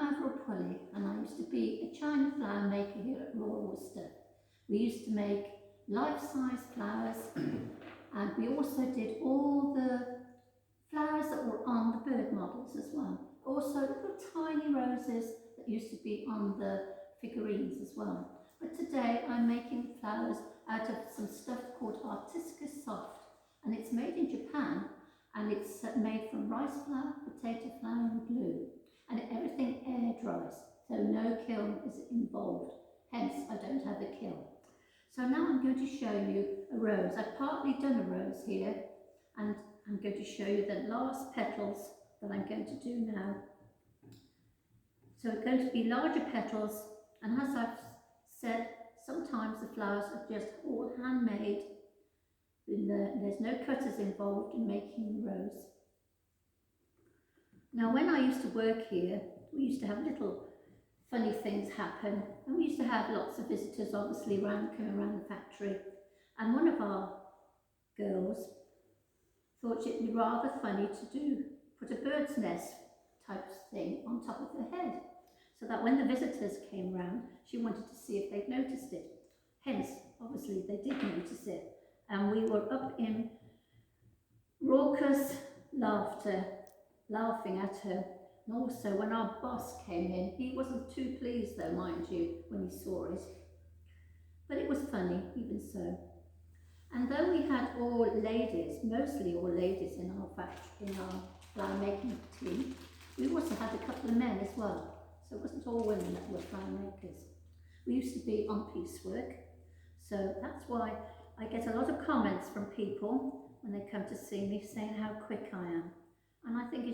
Avril Pulley, and I used to be a China flower maker here at Royal Worcester. We used to make life-size flowers, and we also did all the flowers that were on the bird models as well. Also little tiny roses that used to be on the figurines as well. But today I'm making flowers out of some stuff called Artistica Soft, and it's made in Japan, and it's made from rice flour, potato flour and glue, and everything air dries, so no kiln is involved, hence I don't have a kiln. So now I'm going to show you a rose. I've partly done a rose here, and I'm going to show you the last petals that I'm going to do now. So it's going to be larger petals, and as I've said, sometimes the flowers are just all handmade. There's no cutters involved in making the rose. Now when I used to work here, we used to have little funny things happen, and we used to have lots of visitors obviously coming around the factory, and one of our girls thought it'd be rather funny to put a bird's nest type of thing on top of her head, so that when the visitors came round, she wanted to see if they'd noticed it. Hence, obviously they did notice it, and we were up in raucous laughter, laughing at her. And also when our boss came in, he wasn't too pleased though, mind you, when he saw it. But it was funny, even so. And though we had all ladies, mostly all ladies in our factory, in our flower making team, we also had a couple of men as well. So it wasn't all women that were flower makers. We used to be on piecework, so that's why I get a lot of comments from people when they come to see me saying how quick I am. And I think it's